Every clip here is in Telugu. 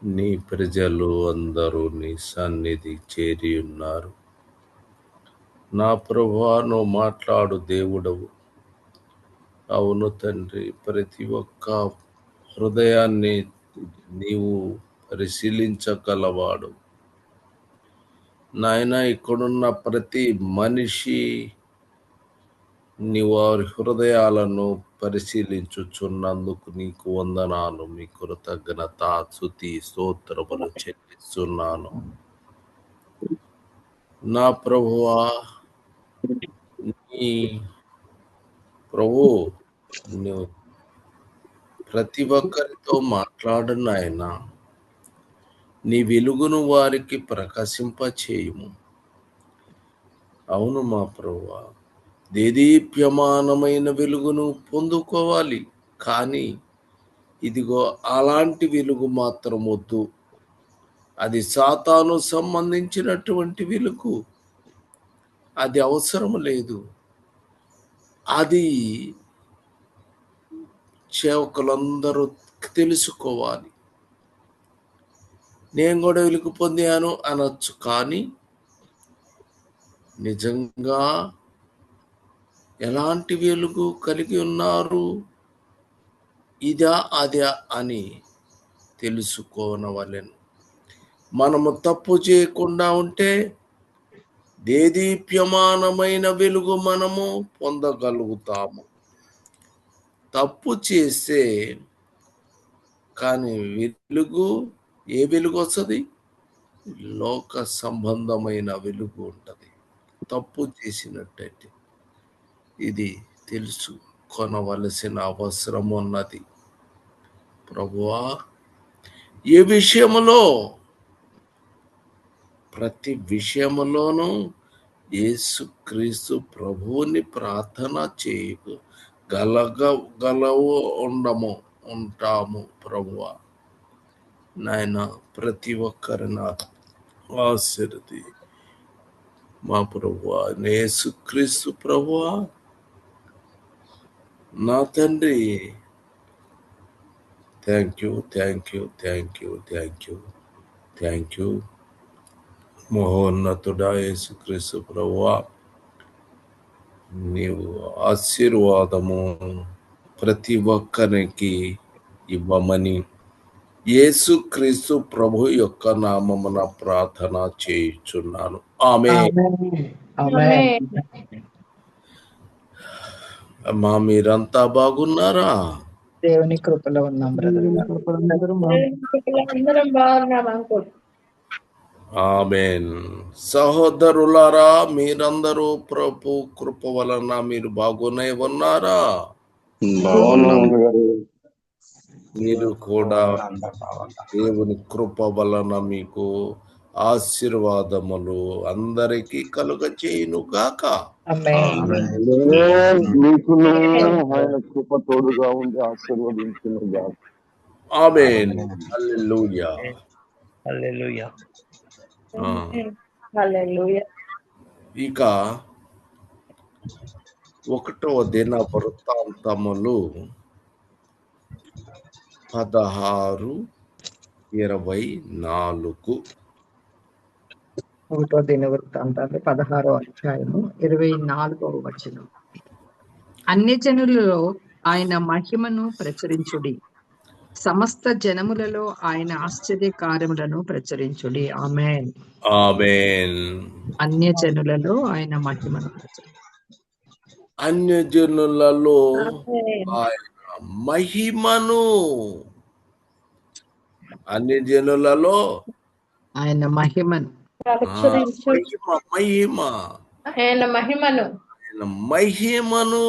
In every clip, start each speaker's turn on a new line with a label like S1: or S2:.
S1: నీ ప్రజలు అందరూ నీ సన్నిధి చేరి ఉన్నారు. నా ప్రభువా, నువ్వు మాట్లాడు దేవుడవు. అవును తండ్రి, ప్రతి ఒక్క హృదయాన్ని నీవు పరిశీలించగలవాడు. నాయన, ఇక్కడున్న ప్రతి మనిషి నీ వారి హృదయాలను పరిశీలించుచున్నందుకు నీకు వందనాలు. మీ కృతజ్ఞత, స్తుతి, స్తోత్రములు చెల్లిస్తున్నాను. నా ప్రభువా, నీ ప్రభు నువ్వు ప్రతి ఒక్కరితో మాట్లాడు నాయన. నీ వెలుగును వారికి ప్రకాశింపచేయుము. అవును మా ప్రభువా, దేదీప్యమానమైన వెలుగును పొందుకోవాలి, కానీ ఇదిగో అలాంటి వెలుగు మాత్రం వద్దు. అది సాతాను సంబంధించినటువంటి వెలుగు. అది అవసరం లేదు. అది సేవకులందరూ తెలుసుకోవాలి. నేను కూడా వెలుగు పొందాను అనొచ్చు, కానీ నిజంగా ఎలాంటి వెలుగు కలిగి ఉన్నారు, ఇదా అదా అని తెలుసుకోనవలెను. మనము తప్పు చేయకుండా ఉంటే దేదీప్యమానమైన వెలుగు మనము పొందగలుగుతాము. తప్పు చేస్తే కానీ వెలుగు, ఏ వెలుగు వస్తుంది? లోక సంబంధమైన వెలుగు ఉంటుంది. తప్పు చేసినట్టయితే ఇది తెలుసుకొనవలసిన అవసరం ఉన్నది. ప్రభువా, ఏ విషయములో, ప్రతి విషయములోనూ యేసుక్రీస్తు ప్రభువుని ప్రార్థన చేయు గలవు ఉంటాము. ప్రభువా నాయన, ప్రతి ఒక్కరిని ఆశీర్వది మా ప్రభువా. యేసుక్రీస్తు ప్రభువా, నా తండ్రి, థ్యాంక్ యూ మహోన్నతుడా యేసుక్రీస్తు ప్రభువా. నీవు ఆశీర్వాదము ప్రతి ఒక్కరికి ఇవ్వమని యేసుక్రీస్తు ప్రభు యొక్క నామమున ప్రార్థన చేయుచున్నాను. ఆమేన్. అమ్మా, మీరంతా బాగున్నారా?
S2: దేవుని కృపలో ఉన్నాం బ్రదర్.
S1: ఆమేన్. సహోదరులారా, మీరందరూ ప్రభు కృప వలన మీరు బాగునే ఉన్నారా? మీరు కూడా దేవుని కృప వలన మీకు ఆశీర్వాదములు అందరికీ కలుగ చేయును గాక.
S3: మీకును ఆయన కృప తోడుగా ఉండి ఆశీర్వదించును గాక.
S1: ఆమేన్. హల్లెలూయా. ఇక 1వ దిన వృత్తాంతములు 16:24.
S2: 1వ దినవృత్తాంతాలు 16వ అధ్యాయము 24వ వచనం. అన్యజనులలో ఆయన మహిమను ప్రచురించుడి, సమస్త జనములలో ఆయన ఆశ్చర్య కార్యములను ప్రచురించుడి. ఆమేన్.
S1: ఆమేన్.
S2: అన్యజనులలో ఆయన మహిమను
S1: అన్యజనులలో ఆయన మహిమను, అన్యజనులలో
S2: ఆయన మహిమను
S1: మహిమను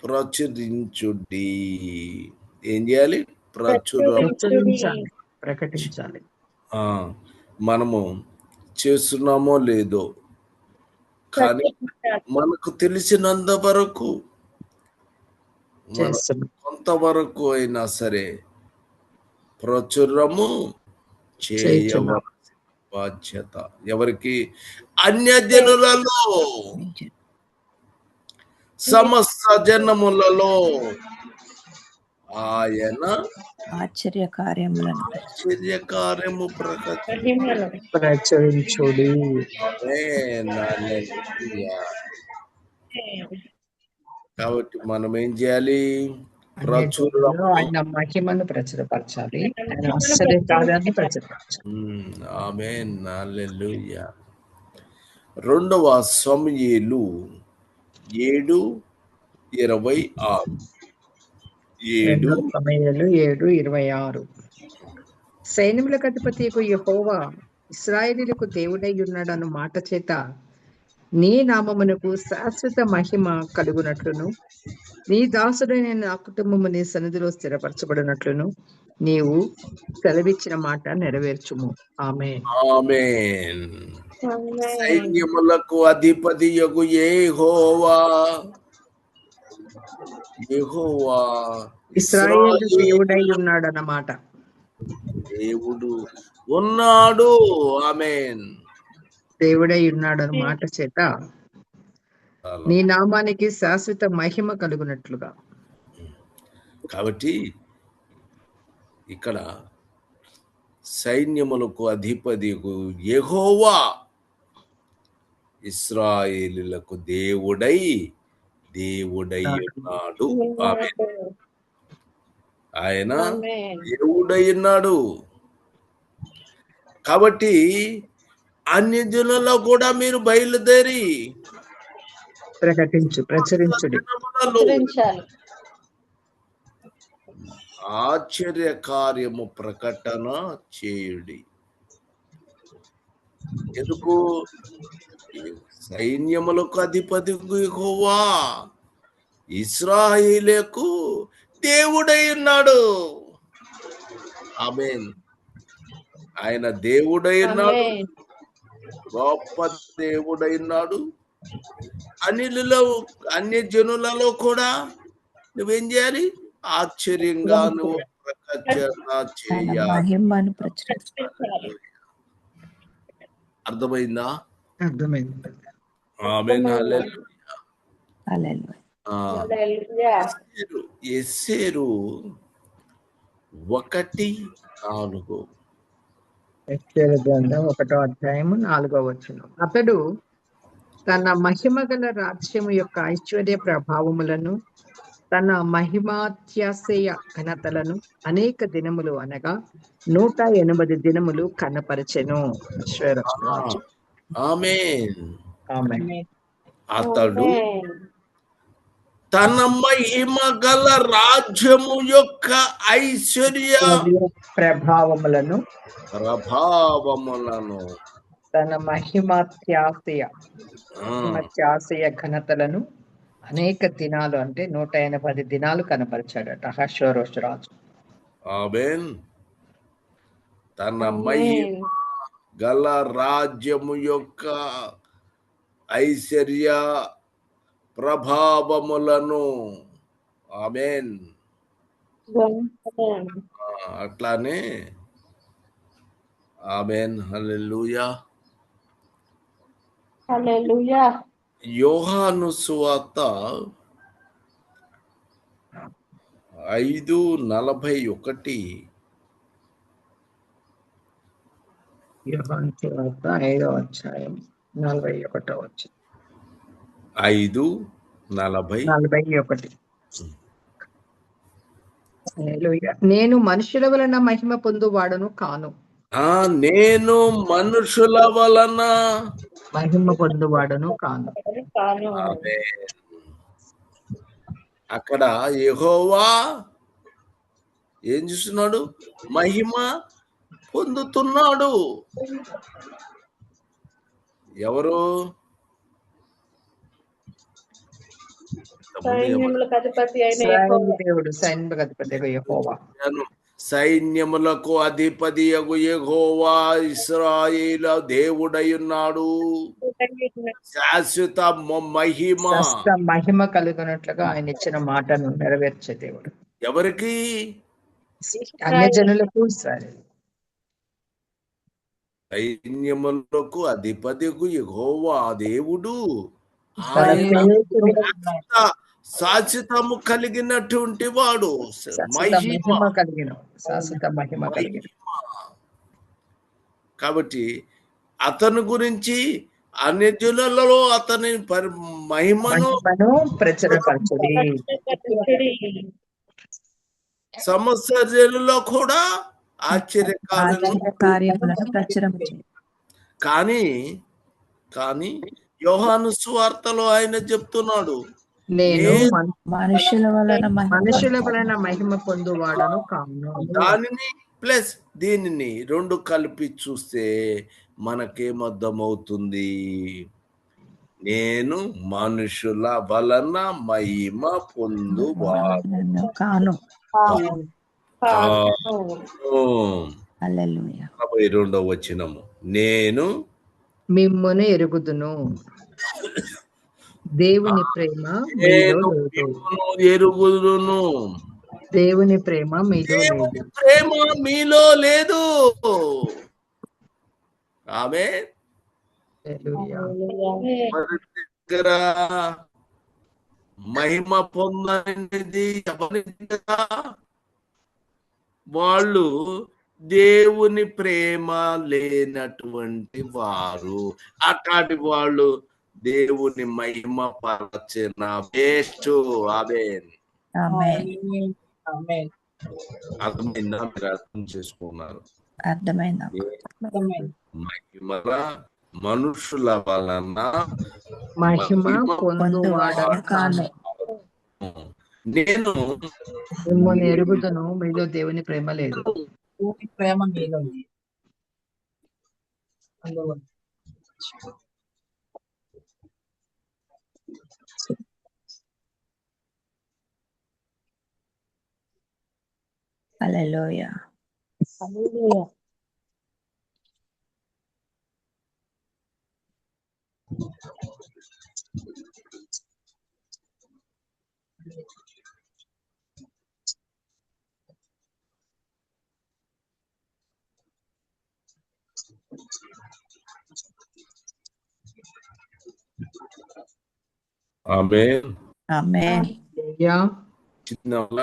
S1: ప్రచురించుడి. ఏం చేయాలి?
S2: ప్రకటించాలి.
S1: మనము చేస్తున్నామో లేదో, కానీ మనకు తెలిసినంత వరకు, కొంతవరకు అయినా సరే ప్రచురము చేయవలసిన బాధ్యత ఎవరికి? అన్యజనులలో, సమస్త జనములలో ఆయన
S4: ఆశ్చర్య కార్యములను
S1: ఆశ్చర్యకార్యము
S2: ప్రచురించుడి.
S1: కాబట్టి మనం ఏం చేయాలి?
S2: అన్య జనులలో ఆయన మహిమను ప్రచురపరచాలి, ఆయన ఆశ్చర్య కార్యాన్ని ప్రచురపరచాలి.
S1: ఆమేన్, హల్లెలూయా. 2వ సమూయేలు 7:26.
S2: 7:26. సైన్యములకు అధిపతియగు యెహోవా ఇశ్రాయేలీయులకు దేవుడై ఉన్నాడన్న మాట చేత నీ నామమునకు శాశ్వత మహిమ కలుగునట్లును, నీ దాసుడైన నా కుటుంబము నీ సన్నిధిలో స్థిరపరచబడినట్లును నీవు సెలవిచ్చిన మాట నెరవేర్చుము. ఆమేన్.
S1: ఆమేన్. సైన్యములకు అధిపతియగు యెహోవా
S2: ఇశ్రాయేలు దేవుడై ఉన్నాడన్నమాట.
S1: దేవుడు ఉన్నాడు. ఆమేన్.
S2: దేవుడై ఉన్నాడన్న మాట చేత నీ నామానికి శాశ్వత మహిమ కలుగునట్లుగా.
S1: కాబట్టి ఇక్కడ సైన్యములకు అధిపతియగు యెహోవా ఇశ్రాయేలులకు దేవుడై ఉన్నాడు. ఆమేన్. ఆయన దేవుడై ఉన్నాడు. కాబట్టి అన్ని జనులలో కూడా మీరు బయలుదేరి
S2: ప్రచురించుడి.
S1: ఆశ్చర్య కార్యము ప్రకటన చేయుడి. ఎందుకు? సైన్యములకు అధిపతి యెహోవా ఇశ్రాయేలుకు దేవుడై ఉన్నాడు. ఆమేన్. ఆయన దేవుడై ఉన్నాడు, గొప్ప దేవుడై ఉన్నాడు. అన్య జనులలో కూడా నువ్వేం చేయాలి? ఆశ్చర్యంగా నువ్వు ప్రకటన చేయాలి.
S4: మహిమను ప్రచురించాలి.
S1: అర్థమైందా?
S2: అర్థమైంది.
S1: ఆమేన్,
S4: హల్లెలూయా.
S1: ఎస్సేరు 1:4.
S2: ఎస్తేరు గ్రంథం 1:4. అతడు తన మహిమ గల రాజ్యము యొక్క ఐశ్వర్య ప్రభావములను, తన మహిమాత్యాశయ ఘనతలను అనేక దినములు అనగా 180 దినములు కనపరచెను.
S1: ఆమేన్.
S2: ఆమేన్.
S1: అతడు తన మహిమ గల రాజ్యము యొక్క ఐశ్వర్య
S2: ప్రభావములను, తన మహిమాత్యాశయ ఘనతలను అనేక దినాలు అంటే 180 దినాలు కనపరిచాడట అహష్వేరోషు రాజు.
S1: ఆమేన్. తన మహిమ గల రాజ్యము యొక్క ఐశ్వర్య ప్రభావములను. ఆమేన్. అట్లానే ఆమేన్, హల్లెలూయా. యోహాను సువార్త 5:41.
S2: యోహాను సువార్త 5:41.
S1: 5:41.
S2: నేను మనుషుల వలన మహిమ పొందువాడును కాను.
S1: నేను మనుషుల వలన
S2: మహిమ పొందువాడును కాను.
S1: అక్కడ యెహోవా ఏం చూస్తున్నాడు? మహిమ పొందుతున్నాడు. ఎవరు?
S2: దేవుడు, సైన్యములకు అధిపతి యెహోవా.
S1: సైన్యములకు అధిపతి యెహోవా ఇశ్రాయేలు దేవుడై ఉన్నాడు. శాశ్వత
S2: మహిమ కలుగునట్లుగా ఆయన ఇచ్చిన మాటను నెరవేర్చే దేవుడు.
S1: ఎవరికి?
S2: అన్యజనులకు.
S1: సైన్యములకు అధిపతి యెహోవా దేవుడు శాశ్వతము కలిగినటువంటి వాడు,
S2: శాశ్వత మహిమ కలిగిన శాశ్వత మహిమ కలిగిన.
S1: కాబట్టి అతని గురించి అన్యజనులలో అతని మహిమను
S2: ప్రచురపరచుడి.
S1: సమస్త జనుల్లో కూడా
S4: ఆశ్చర్యకార్యములను ప్రచురము.
S1: కానీ యోహాను సువార్తలో ఆయన చెప్తున్నాడు,
S2: నేను
S4: మనుషుల వలన
S2: మహిమ పొందువాడను కాను.
S1: దానిని ప్లస్ దీనిని రెండు కలిపి చూస్తే మనకేమర్థమవుతుంది? నేను మనుషుల వలన మహిమ పొందువాడను
S4: కాను.
S1: 42వ వచనము, నేను
S2: మిమ్మును ఎరుగుదును, దేవుని ప్రేమ
S1: ఎరుగుదును,
S2: దేవుని ప్రేమ
S1: మీలో లేదు. ఆమేన్. దగ్గర మహిమ పొందనిది ఎవరిగా? వాళ్ళు దేవుని ప్రేమ లేనటువంటి వారు. అట్లాంటి వాళ్ళు దేవుని మహిమ పరచిన వేస్ట్. ఆమేన్. అర్థమైందా? మీరు అర్థం చేసుకున్నారు?
S4: అర్థమైందా?
S1: మహిమల మనుషుల వలన
S2: మహిమ పొందువాడను కాను.
S1: నేను
S2: మిమ్మల్ని ఎరుగుదును, మీలో దేవుని ప్రేమ లేదు. ప్రేమ మీలో
S4: హల్లెలూయా.
S1: ఆమేన్.
S4: ఆమేన్.
S1: చిన్నవాళ్ళ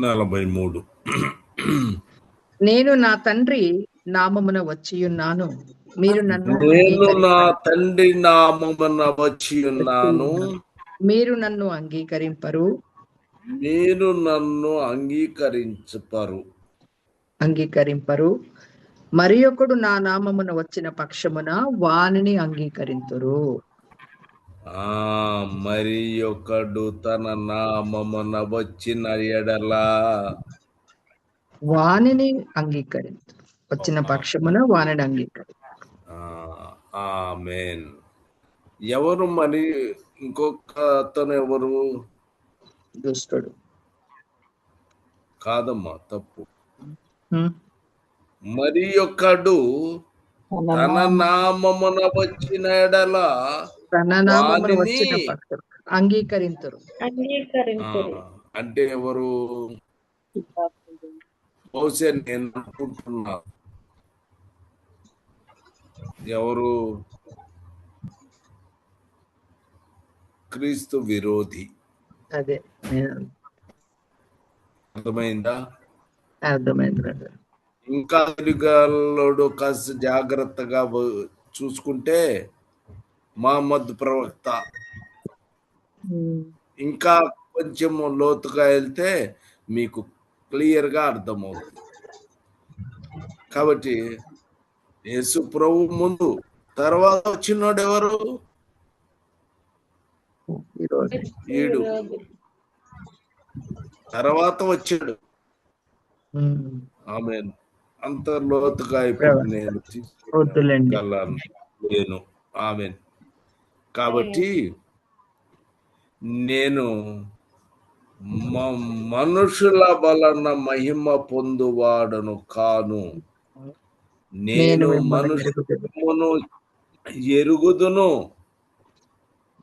S1: నలభై 43.
S2: నేను నా తండ్రి నామమున వచ్చియున్నాను, మీరు నన్ను మీరు నన్ను అంగీకరింపరు. మరి ఒకడు నా నామమున వచ్చిన పక్షమున వానిని అంగీకరింతురు.
S1: మరి ఒకడు తన నామమున వచ్చిన ఎడల
S2: వానిని అంగీకరింతురు. వచ్చిన పక్షమున వానిని అంగీకరింతురు.
S1: ఆమేన్. ఎవరు మరి ఇంకొక అతను ఎవరు?
S2: దుష్టుడు
S1: కాదమ్మా, తప్పు. మరి ఒకడు తన నామమున వచ్చిన ఎడల
S2: అంగీకరింతురు.
S1: అంటే ఎవరు? బహుశా నేను అనుకుంటున్నా ఎవరు? క్రీస్తు విరోధి.
S2: అదే
S1: అర్థమైందా?
S2: అర్థమైంది.
S1: ఇంకా తిరిగాలోడు కాస్త జాగ్రత్తగా చూసుకుంటే మహమ్మద్ ప్రవక్త. ఇంకా కొంచెం లోతుగా వెళ్తే మీకు క్లియర్ గా అర్థమవుతుంది. కాబట్టి యేసు ప్రభు ముందు, తర్వాత వచ్చినాడు ఎవరు? ఈడు తర్వాత వచ్చాడు. ఆమేన్. అంత లోతుగా ఇప్పుడు నేను తీసుకెళ్ళను. ఆమేన్. కాబట్టి నేను మనుషుల వలన మహిమ పొందువాడను కాను, నేను మనుషులను ఎరుగుదును.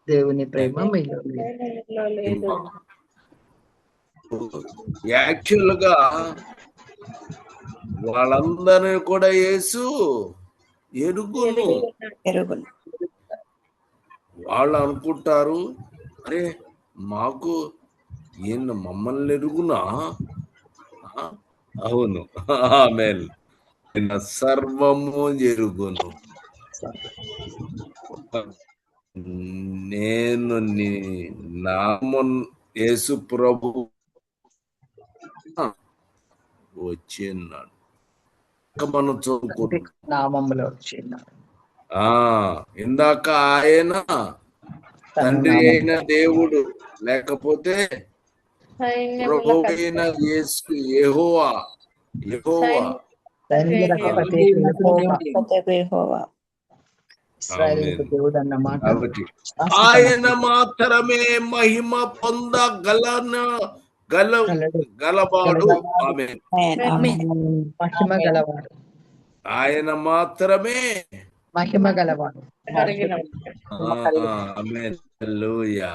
S2: దేవుని ప్రేమ మీలో లేదు.
S1: యాక్చువల్ గా వాళ్ళందరినీ కూడా యేసు ఎరుగును. వాళ్ళు అనుకుంటారు, అరే మాకు ఈయన మమ్మల్ని ఎరుగునా? అవును, ఆమేన్. సర్వము ఎరుగును. నేను నీ నామం యేసు ప్రభు వచ్చిన్నాడు. మనం చదువుకుంటున్నాం
S2: నామములో వచ్చిన్నాడు.
S1: ఇందాక ఆయన తండ్రి అయిన దేవుడు, లేకపోతే ప్రభు అయిన యేసు యెహోవా. కాబట్టి ఆయన మాత్రమే మహిమ గలవాడు. ఆమేన్.
S2: మహిమ గలవాడు.
S1: ఆయన మాత్రమే
S2: మహిమ గలవాడు.
S1: ఆమేన్. హల్లెలూయా.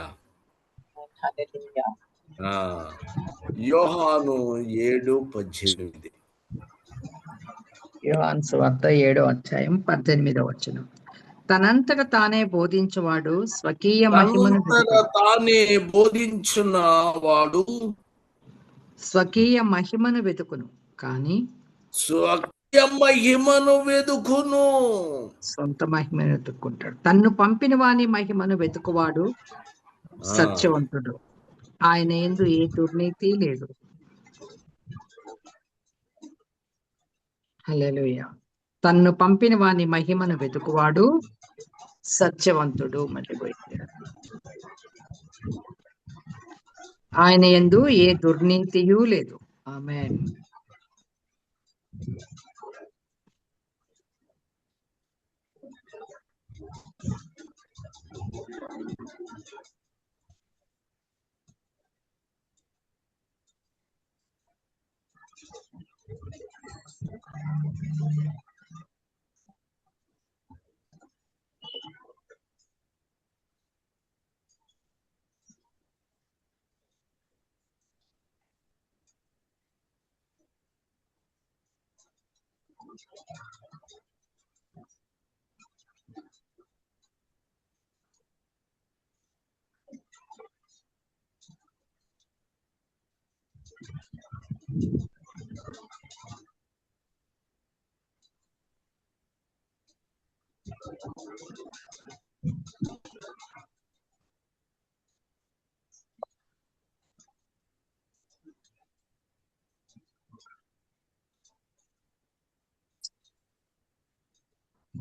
S1: యోహాను 7:18.
S2: యోహాను సువార్త 7వ అధ్యాయం 18వ వచనం. తనంతట తానే బోధించువాడు స్వకీయ మహిమను వెతుకును, కానీ సొంత మహిమను వెతుక్కుంటాడు. తన్ను పంపిన వాని మహిమను వెతుకువాడు సత్యవంతుడు, ఆయన యందు ఏ దుర్నీతి లేదు. హల్లెలూయా. తన్ను పంపిన వాని మహిమను వెతుకువాడు సత్యవంతుడు, ఆయన యందు ఏ దుర్నీతియు లేదు. ఆమేన్.